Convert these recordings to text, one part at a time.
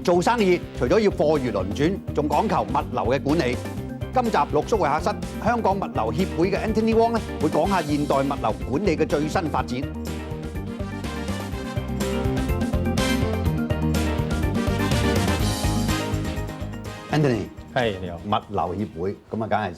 做生意除咗要貨如輪轉，仲講求物流嘅管理。今集陸叔會客室，香港物流協會嘅 Anthony Wong 咧，會講下現代物流管理嘅最新發展。Anthony，係你好。物流協會咁啊，梗係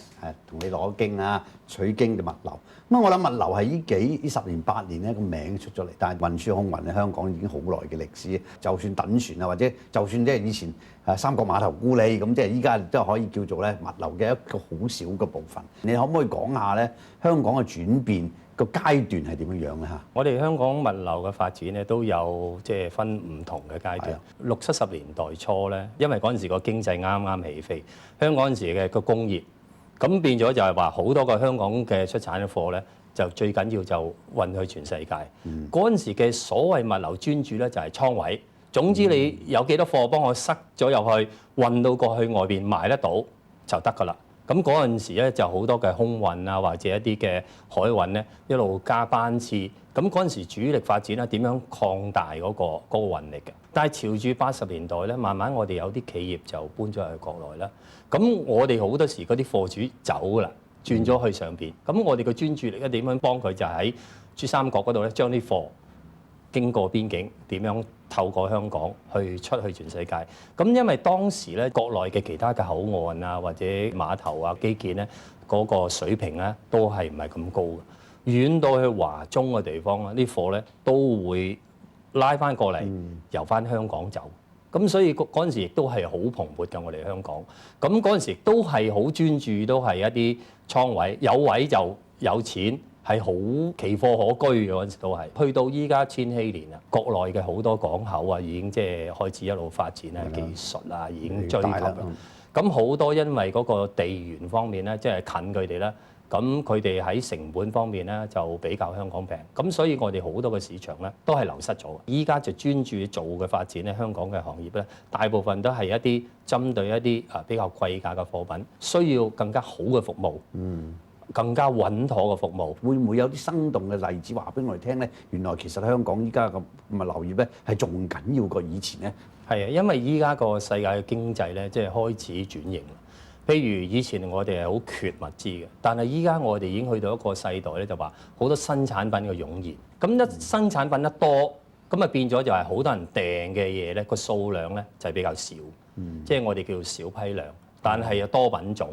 同你攞經啊，取經嘅物流。咁我諗物流係呢10年8年咧個名出咗嚟，但係運輸空運喺香港已經好耐嘅歷史。就算等船啊，或者就算即係以前三角碼頭咕喱咁，即係依家都可以叫做咧物流嘅一個好少嘅部分。你可唔可以講下咧香港嘅轉變個階段係點樣樣咧嚇？我哋香港物流嘅發展咧都有即係分唔同嘅階段。60、70年代初咧，因為嗰陣時個經濟啱啱起飛，香港嗰陣時嘅個工業，咁變咗就係話好多個香港嘅出產嘅貨咧，就最緊要就運去全世界。嗰陣時嘅所謂物流專注咧就係倉位，總之你有幾多貨幫我塞咗入去，運到過去外邊賣得到就得㗎啦。咁嗰陣時咧就好多嘅空運啊，或者一啲嘅海運咧，一路加班次。咁嗰陣時主力發展咧點樣擴大嗰個運力嘅？但係朝住80年代咧，慢慢我哋有啲企業就搬咗去國內啦。咁我哋好多時嗰啲貨主走㗎啦，轉咗去上邊。咁我哋嘅專注力咧點樣幫佢就喺珠三角嗰度咧，將啲貨經過邊境點樣透過香港去出去全世界。咁因為當時咧國內嘅其他嘅口岸啊或者碼頭啊基建咧嗰個水平咧都係唔係咁高嘅，遠到去華中嘅地方咧，啲貨咧都會拉翻過嚟，由翻香港走。咁所以嗰陣時亦都係好蓬勃嘅我哋香港。咁嗰陣時都係好專注，都係一啲倉位，有位就有錢。係好奇貨可居嘅嗰陣時都係，去到依家千禧年啦，國內嘅好多港口啊，已經即係開始一路發展啦，技術啊已經追及啦。咁好多因為嗰個地緣方面咧，即係近佢哋啦，咁佢哋喺成本方面咧就比較香港平，咁所以我哋好多嘅市場咧都係流失咗。依家就專注做嘅發展咧，香港嘅行業咧，大部分都係一啲針對一啲比較貴價嘅貨品，需要更加好嘅服務。更加穩妥嘅服務，會唔會有啲生動嘅例子話俾我哋聽咧？原來其實香港依家嘅物流業咧係仲緊要過以前咧。係啊，因為依家個世界嘅經濟咧，即係開始轉型啦。譬如以前我哋係好缺物資嘅，但係依家我哋已經去到一個世代咧，就話好多新產品嘅湧現。咁一新產品一多，咁啊變咗就係好多人訂嘅嘢咧，個數量咧就係比較少，即係我哋叫小批量。但係又多品種。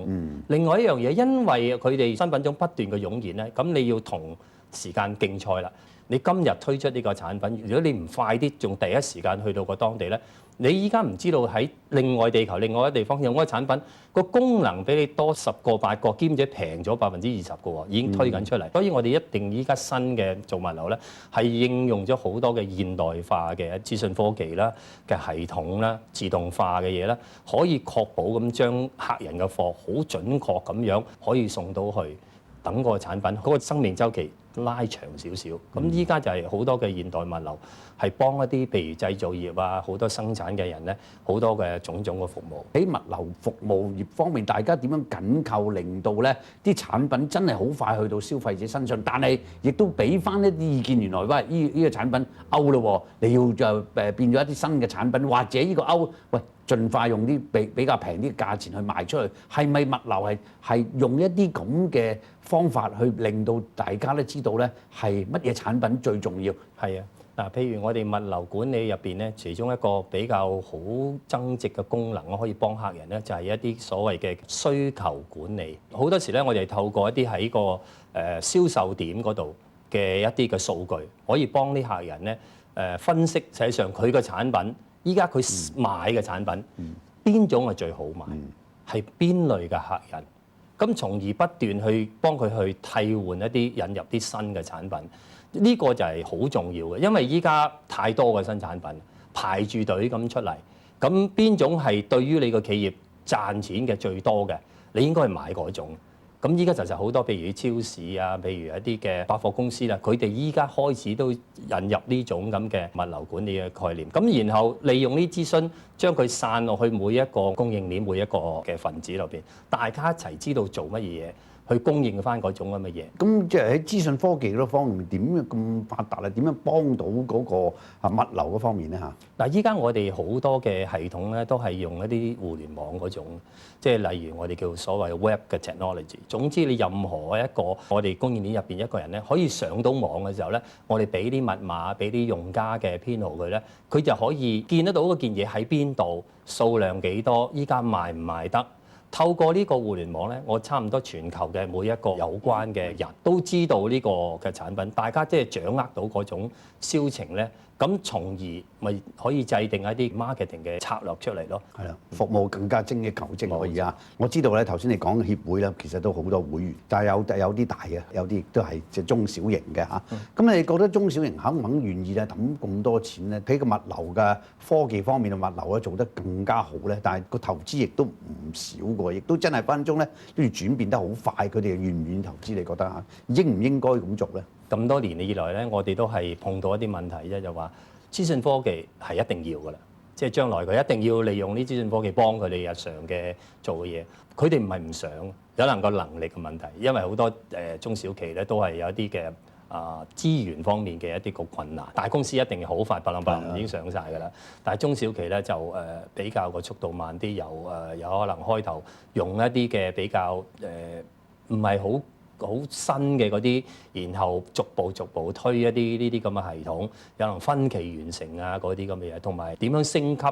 另外一樣嘢，因為佢哋新品種不斷嘅湧現咧，咁你要同時間競賽啦。你今日推出呢個產品，如果你唔快啲，仲第一時間去到個當地咧，你依家唔知道喺另外地球、另外一個地方用嗰個產品個功能比你多10個8個，兼且平咗20%嘅喎，已經推緊出嚟。所以我哋一定依家新嘅做物流咧，係應用咗好多嘅現代化嘅資訊科技啦、嘅系統啦、自動化嘅嘢啦，可以確保咁將客人嘅貨好準確咁樣可以送到去，等個產品嗰個生命週期拉長少少。咁依家就係好多嘅現代物流係幫一啲譬如製造業啊，好多生產嘅人咧，好多嘅種種嘅服務。喺物流服務業方面，大家點樣緊扣，令到咧啲產品真係好快去到消費者身上，但係亦都俾翻一啲意見，原來喂呢個產品 out 咯，你要就變咗一啲新嘅產品，或者呢個 out 喂。盡快用啲比較平啲嘅價錢去賣出去，係咪物流係用一啲咁嘅方法去令到大家咧知道咧係乜嘢產品最重要？係啊，嗱，譬如我哋物流管理入邊咧，其中一個比較好增值嘅功能，可以幫客人咧，就係一啲所謂嘅需求管理。好多時咧，我哋透過一啲喺個銷售點嗰度嘅一啲嘅數據，可以幫啲客人咧分析實際上佢嘅產品。依家佢買嘅產品邊種係最好買？係邊類嘅客人？咁從而不斷去幫佢去替換一啲引入啲新嘅產品，呢個就係好重要嘅，因為依家太多嘅新產品排住隊咁出嚟，咁邊種係對於你個企業賺錢嘅最多嘅？你應該係買嗰種。咁依家就好多，譬如超市啊，譬如一啲嘅百貨公司啦，佢哋依家開始都引入呢種咁嘅物流管理嘅概念。咁然後利用呢資訊，將佢散落去每一個供應鏈每一個嘅分子裏邊，大家一齊知道做乜嘢嘢，去供應翻嗰種咁嘅嘢。咁即係喺資訊科技嗰方面點樣咁發達咧？點樣幫到嗰個物流嗰方面咧嚇？嗱，依家我哋好多嘅系統咧，都係用一啲互聯網嗰種，即係例如我哋叫所謂 web 嘅 technology。總之你任何一個我哋供應鏈入邊一個人咧，可以上到網嘅時候咧，我哋俾啲密碼，俾啲用家嘅編號佢咧，佢就可以見得到嗰件嘢喺邊度，數量幾多，依家賣唔賣得。透過呢個互聯網咧，我差唔多全球嘅每一個有關嘅人都知道呢個嘅產品，大家即係掌握到嗰種銷情咧，咁從而咪可以制定一啲 marketing 嘅策略出嚟咯。係啦，服務更加精益求精喎。而家我知道咧，頭先你講嘅協會咧，其實都好多會員，但係有啲大嘅，有啲亦都係即係中小型嘅嚇。咁你覺得中小型肯唔肯願意咧抌咁多錢咧，喺個物流嘅科技方面嘅物流咧做得更加好咧？但係個投資亦都唔少嘅，亦都真係分鐘咧都要轉變得好快。佢哋願唔願意投資？你覺得嚇應唔應該咁做咧？咁多年以來咧，我哋都係碰到一啲問題啫，就話資訊科技係一定要㗎啦，即係將來佢一定要利用啲資訊科技幫佢哋日常嘅做嘅嘢。佢哋唔係唔想，有能個能力嘅問題，因為好多中小企咧都係有一啲嘅資源方面嘅一啲個困難。大公司一定好快已經上晒㗎啦，但係中小企咧就比較個速度慢啲，有可能開頭用一啲嘅比較唔係好新嘅嗰啲，然後逐步推一啲呢啲咁嘅系統，有可能分期完成啊嗰啲咁嘅嘢，同埋點樣升級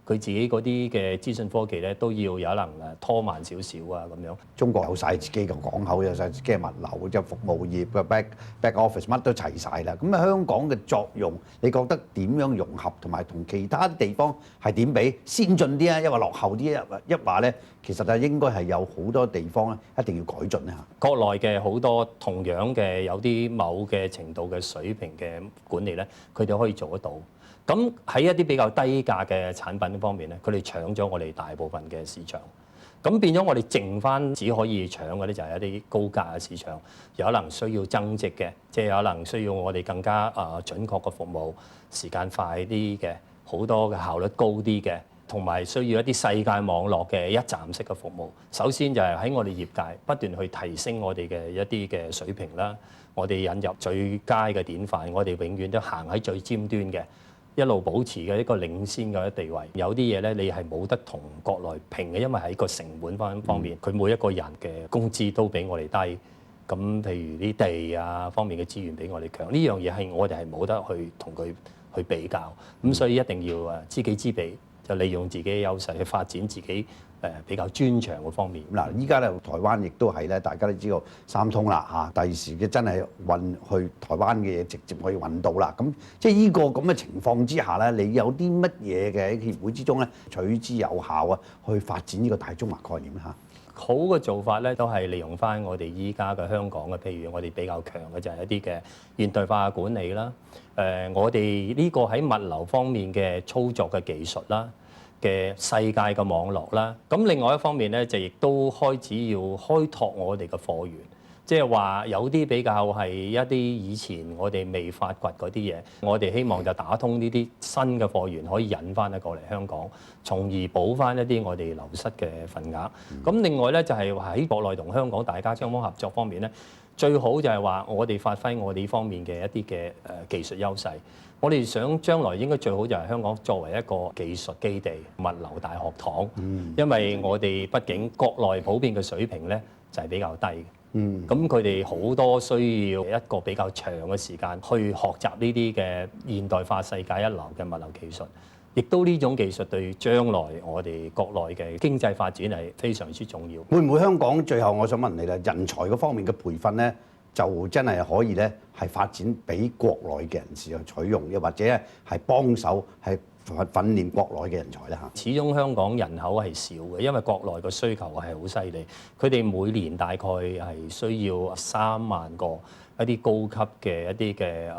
佢自己嗰啲嘅資訊科技咧，都要有能拖慢少少啊咁樣。中國有晒自己嘅港口，有晒自己嘅物流，即係服務業嘅 back office 乜都齊晒啦。咁香港嘅作用，你覺得點樣融合同埋同其他地方係點比先進啲啊？抑或落後啲啊？一話咧，其實應該係有好多地方咧一定要改進啊！國內嘅好多同樣嘅有啲某嘅程度嘅水平嘅管理咧，佢哋可以做得到。咁喺一啲比較低價嘅產品方面咧，佢哋搶咗我哋大部分嘅市場。咁變咗我哋剩翻只可以搶嘅咧，就係一啲高價嘅市場，有可能需要增值嘅，即係有可能需要我哋更加準確嘅服務，時間快啲嘅，好多嘅效率高啲嘅，同埋需要一啲世界網絡嘅一站式嘅服務。首先就係喺我哋業界不斷去提升我哋嘅一啲嘅水平啦，我哋引入最佳嘅典範，我哋永遠都行喺最尖端嘅。一路保持嘅一個領先嘅地位，有啲嘢咧你係冇得同國內拼嘅，因為喺個成本方面，佢每一個人嘅工資都比我哋低。咁譬如啲地啊方面嘅資源比我哋強，呢樣嘢係我哋係冇得去同佢去比較。咁所以一定要知己知彼，就利用自己嘅優勢去發展自己比較專長嘅方面。嗱，依家咧台灣亦都係咧，大家都知道三通啦嚇，第時嘅真係運去台灣嘅嘢直接可以運到啦。咁即係呢個咁嘅情況之下咧，你有啲乜嘢嘅喺協會之中咧取之有效啊，去發展呢個大中華概念嚇？好嘅做法咧，都係利用翻我哋依家嘅香港嘅，譬如我哋比較強嘅就係一啲嘅現代化嘅管理啦。我哋呢個喺物流方面嘅操作嘅技術啦，嘅世界嘅網絡啦。咁另外一方面咧，就亦都開始要開拓我哋嘅貨源。即係話有啲比較係一啲以前我哋未發掘嗰啲嘢，我哋希望就打通呢啲新嘅貨源，可以引翻得過嚟香港，從而補翻一啲我哋流失嘅份額。咁另外咧就係喺國內同香港大家雙方合作方面咧，最好就係話我哋發揮我哋呢方面嘅一啲嘅技術優勢。我哋想將來應該最好就係香港作為一個技術基地、物流大學堂，因為我哋畢竟國內普遍嘅水平咧就係比較低嘅。咁佢哋好多需要一個比較長嘅時間去學習呢啲嘅現代化世界一流嘅物流技術，亦都呢種技術對將來我哋國內嘅經濟發展係非常之重要。會唔會香港最後我想問你啦，人才嗰方面嘅培訓咧，就真係可以咧係發展俾國內嘅人士去取用，又或者係幫手係訓練國內嘅人才咧嚇？始終香港人口係少嘅，因為國內個需求係好犀利，佢哋每年大概係需要3萬個一啲高級嘅一啲嘅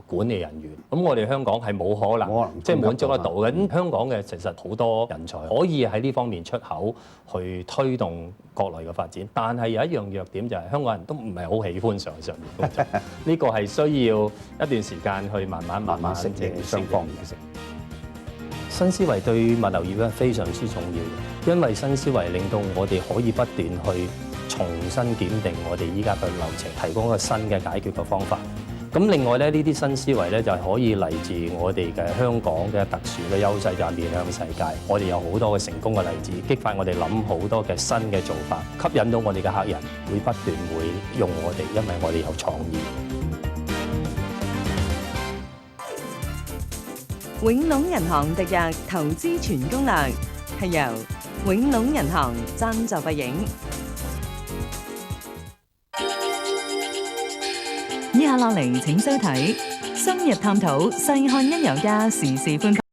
管理人員。咁我哋香港係冇可能即係滿足得到嘅。咁香港嘅其實好多人才可以喺呢方面出口去推動國內嘅發展，但係有一樣弱點就係香港人都唔係好喜歡上面工作。呢個係需要一段時間去慢慢適應雙方嘅。新思維對物流業咧非常之重要，因為新思維令到我哋可以不斷去重新檢定我哋依家嘅流程，提供一個新嘅解決嘅方法。咁另外咧，呢啲新思維咧就係可以嚟自我哋嘅香港嘅特殊嘅優勢，就係面向世界。我哋有好多嘅成功嘅例子，激發我哋諗好多嘅新嘅做法，吸引到我哋嘅客人會不斷會用我哋，因為我哋有創意。永隆銀行特約投資全攻略係由永隆銀行贊助播映。以下落嚟請收睇，深入探討細漢恩仇家時事歡。